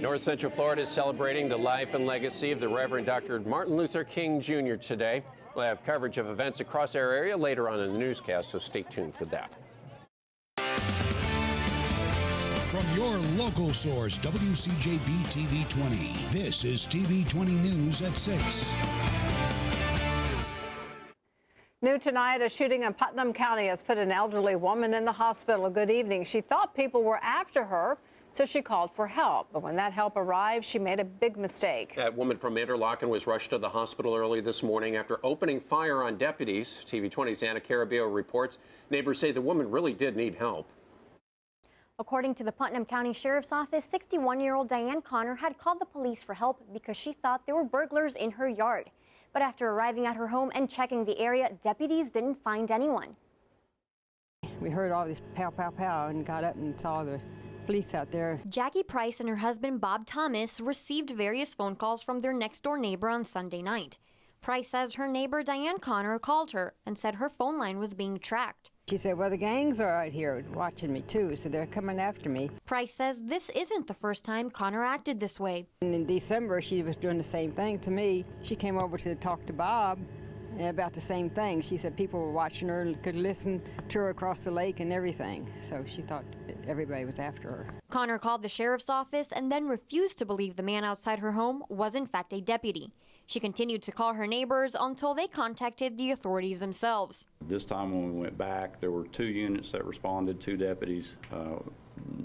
North Central Florida is celebrating the life and legacy of the Reverend Dr. Martin Luther King Jr. today. We'll have coverage of events across our area later on in the newscast, so stay tuned for that. From your local source, WCJB TV-20, this is TV-20 News at 6. New tonight, a shooting in Putnam County has put an elderly woman in the hospital. Good evening. She thought people were after her, so she called for help. But when that help arrived, she made a big mistake. That woman from Interlachen was rushed to the hospital early this morning after opening fire on deputies. TV-20's Anna Carabio reports neighbors say the woman really did need help. According to the Putnam County Sheriff's Office, 61-year-old Diane Connor had called the police for help because she thought there were burglars in her yard. But after arriving at her home and checking the area, deputies didn't find anyone. We heard all this pow, pow, pow and got up and saw the police out there. Jackie Price and her husband Bob Thomas received various phone calls from their next-door neighbor on Sunday night. Price says her neighbor Diane Connor called her and said her phone line was being tracked. She said, well, the gangs are out here watching me too, so they're coming after me. Price says this isn't the first time Connor acted this way. And in December, she was doing the same thing to me. She came over to talk to Bob about the same thing. She said people were watching her and could listen to her across the lake and everything. So she thought everybody was after her. Connor called the sheriff's office and then refused to believe the man outside her home was in fact a deputy. She continued to call her neighbors until they contacted the authorities themselves. This time when we went back, there were 2 units that responded, 2 deputies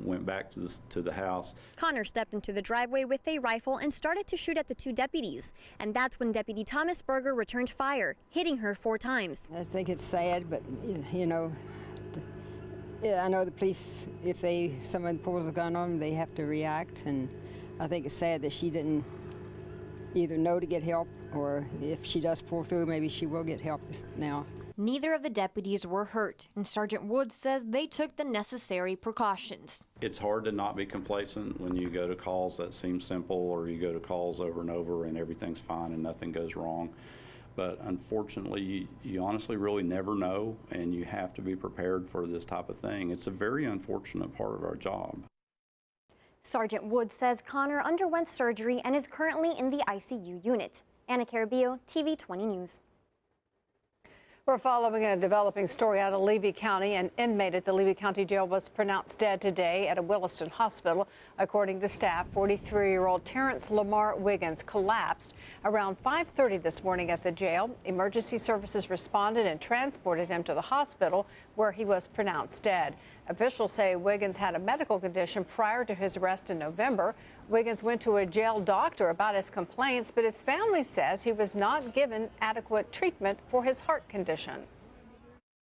went back to the house. Connor stepped into the driveway with a rifle and started to shoot at the 2 deputies. And that's when Deputy Thomas Berger returned fire, hitting her 4 times. I think it's sad, but you know, I know the police, if someone pulls a gun on them, they have to react. And I think it's sad that she didn't either know to get help, or if she does pull through, maybe she will get help now. Neither of the deputies were hurt, and Sergeant Woods says they took the necessary precautions. It's hard to not be complacent when you go to calls that seem simple, or you go to calls over and over and everything's fine and nothing goes wrong. But unfortunately, you honestly really never know, and you have to be prepared for this type of thing. It's a very unfortunate part of our job. Sergeant Woods says Connor underwent surgery and is currently in the ICU unit. Anna Carabio, TV-20 News. We're following a developing story out of Levy County. An inmate at the Levy County Jail was pronounced dead today at a Williston hospital. According to staff, 43-year-old Terrence Lamar Wiggins collapsed around 5:30 this morning at the jail. Emergency services responded and transported him to the hospital where he was pronounced dead. Officials say Wiggins had a medical condition prior to his arrest in November. Wiggins went to a jail doctor about his complaints, but his family says he was not given adequate treatment for his heart condition.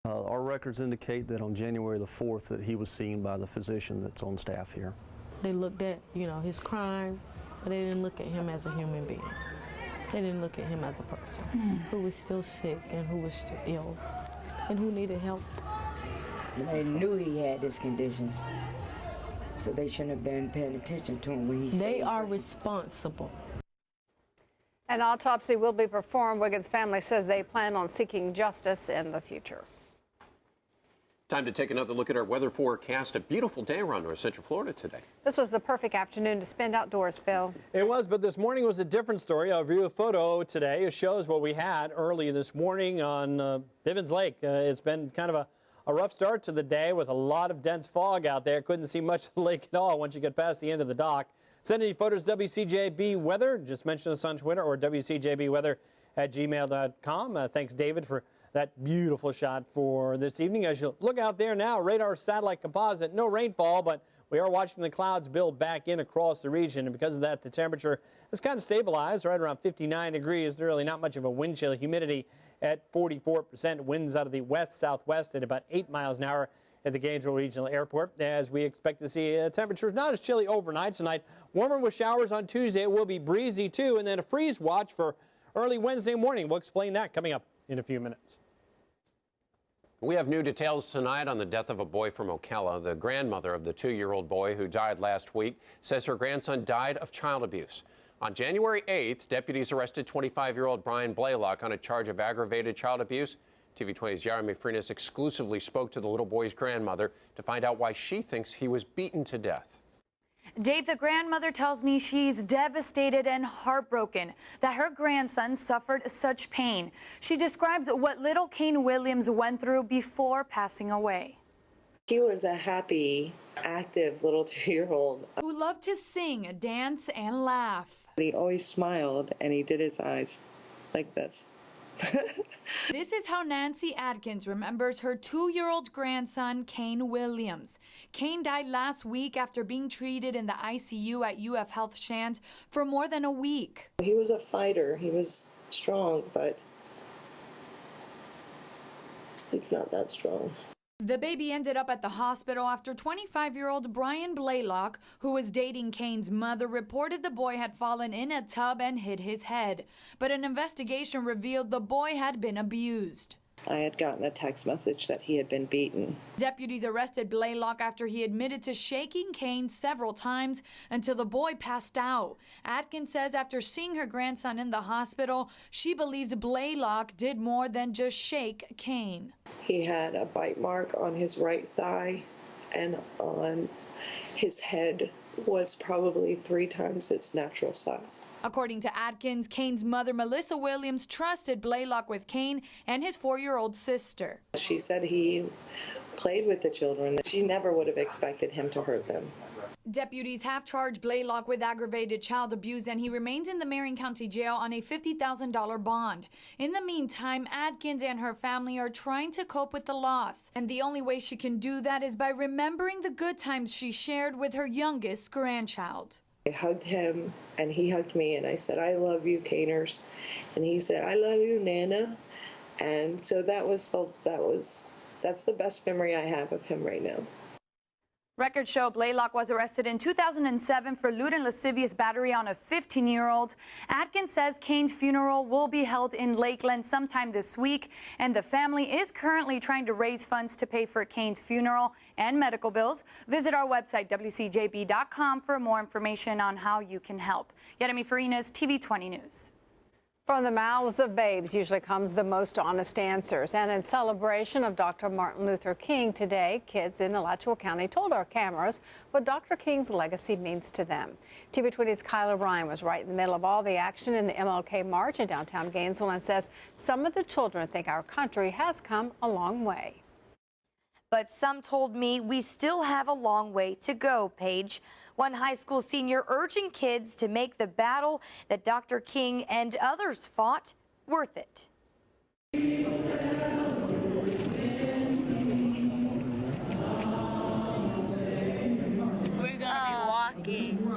Our records indicate that on January the 4th that he was seen by the physician that's on staff here. They looked at, his crime, but they didn't look at him as a human being. They didn't look at him as a person who was still sick and who was still ill and who needed help. They knew he had these conditions, so they shouldn't have been paying attention to him when he They are responsible. An autopsy will be performed. Wiggins' family says they plan on seeking justice in the future. Time to take another look at our weather forecast. A beautiful day around North Central Florida today. This was the perfect afternoon to spend outdoors, Bill. It was, but this morning was a different story. I'll view a photo today. It shows what we had early this morning on Bivens Lake. It's been kind of a rough start to the day with a lot of dense fog out there. Couldn't see much of the lake at all once you get past the end of the dock. Send any photos, WCJB Weather. Just mention us on Twitter or WCJBweather@gmail.com. Thanks, David, for that beautiful shot for this evening. As you look out there now, radar satellite composite, no rainfall, but we are watching the clouds build back in across the region. And because of that, the temperature has kind of stabilized right around 59 degrees. There's really not much of a wind chill. Humidity at 44%. Winds out of the west-southwest at about 8 miles an hour at the Gainesville Regional Airport, as we expect to see temperatures not as chilly overnight tonight. Warmer with showers on Tuesday. It will be breezy, too, and then a freeze watch for early Wednesday morning. We'll explain that coming up in a few minutes. We have new details tonight on the death of a boy from Ocala. The grandmother of the 2-year-old boy who died last week says her grandson died of child abuse. On January 8th, deputies arrested 25-year-old Brian Blaylock on a charge of aggravated child abuse. TV-20's Jeremy Frinas exclusively spoke to the little boy's grandmother to find out why she thinks he was beaten to death. Dave, the grandmother tells me she's devastated and heartbroken that her grandson suffered such pain. She describes what little Kane Williams went through before passing away. He was a happy, active little 2-year-old who loved to sing, dance, and laugh. He always smiled, and he did his eyes like this. This is how Nancy Adkins remembers her 2-year-old grandson, Kane Williams. Kane died last week after being treated in the ICU at UF Health Shands for more than a week. He was a fighter. He was strong, but he's not that strong. The baby ended up at the hospital after 25-year-old Brian Blaylock, who was dating Kane's mother, reported the boy had fallen in a tub and hit his head. But an investigation revealed the boy had been abused. I had gotten a text message that he had been beaten. Deputies arrested Blaylock after he admitted to shaking Kane several times until the boy passed out. Atkins says after seeing her grandson in the hospital, she believes Blaylock did more than just shake Kane. He had a bite mark on his right thigh, and on his head was probably 3 times its natural size. According to Atkins, Kane's mother, Melissa Williams, trusted Blaylock with Kane and his 4-year-old sister. She said he played with the children. She never would have expected him to hurt them. Deputies have charged Blaylock with aggravated child abuse, and he remains in the Marion County Jail on a $50,000 bond. In the meantime, Atkins and her family are trying to cope with the loss, and the only way she can do that is by remembering the good times she shared with her youngest grandchild. I hugged him, and he hugged me, and I said, "I love you, Caners," and he said, "I love you, Nana," and so that's the best memory I have of him right now. Records show Blaylock was arrested in 2007 for lewd and lascivious battery on a 15-year-old. Atkins says Kane's funeral will be held in Lakeland sometime this week, and the family is currently trying to raise funds to pay for Kane's funeral and medical bills. Visit our website, WCJB.com, for more information on how you can help. Jeremy Frinas, TV-20 News. From the mouths of babes usually comes the most honest answers. And in celebration of Dr. Martin Luther King today, kids in Alachua County told our cameras what Dr. King's legacy means to them. TV-20's Kyla Ryan was right in the middle of all the action in the MLK March in downtown Gainesville and says some of the children think our country has come a long way. But some told me we still have a long way to go, Paige. One high school senior urging kids to make the battle that Dr. King and others fought worth it.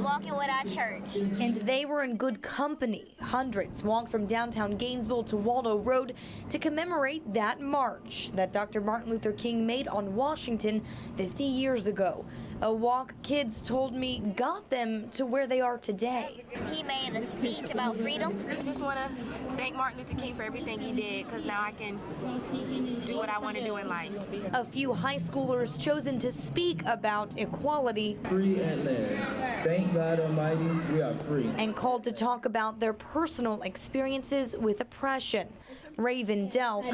Walking with our church. And they were in good company. Hundreds walked from downtown Gainesville to Waldo Road to commemorate that march that Dr. Martin Luther King made on Washington 50 years ago. A walk kids told me got them to where they are today. He made a speech about freedom. I just want to thank Martin Luther King for everything he did, because now I can do what I want to do in life. A few high schoolers chosen to speak about equality. Free at last. Thank God Almighty, we are free. And called to talk about their personal experiences with oppression. Raven Delk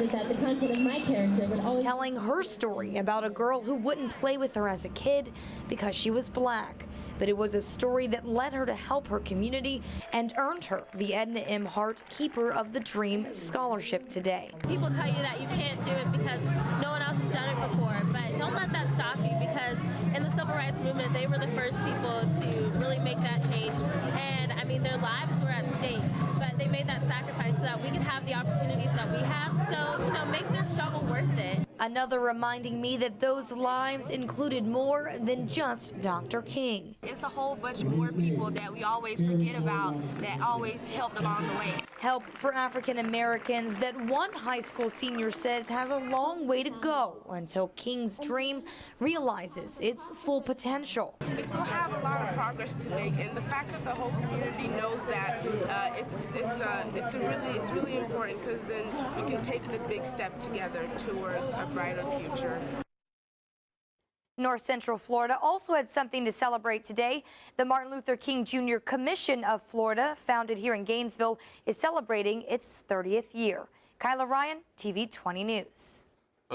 telling her story about a girl who wouldn't play with her as a kid because she was black. But it was a story that led her to help her community and earned her the Edna M. Hart Keeper of the Dream Scholarship today. People tell you that you can't do it because no one else has done it before, but don't let that stop you, because in the civil rights movement, they were the first people to really make that change. And I mean, their lives were at stake, but they made that sacrifice so that we could have the opportunities that we have. So, you know, make their struggle worth it. Another reminding me that those lives included more than just Dr. King. It's a whole bunch more people that we always forget about that always helped along the way. Help for African Americans that one high school senior says has a long way to go until King's dream realizes its full potential. We still have a lot of progress to make, and the fact that the whole community knows that it's really important, because then we can take the big step together towards a brighter future. North Central Florida also had something to celebrate today. The Martin Luther King Jr. Commission of Florida, founded here in Gainesville, is celebrating its 30th year. Kyla Ryan, TV-20 News.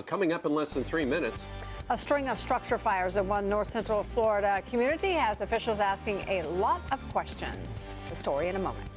Coming up in less than 3 minutes. A string of structure fires in one north central Florida community has officials asking a lot of questions. The story in a moment.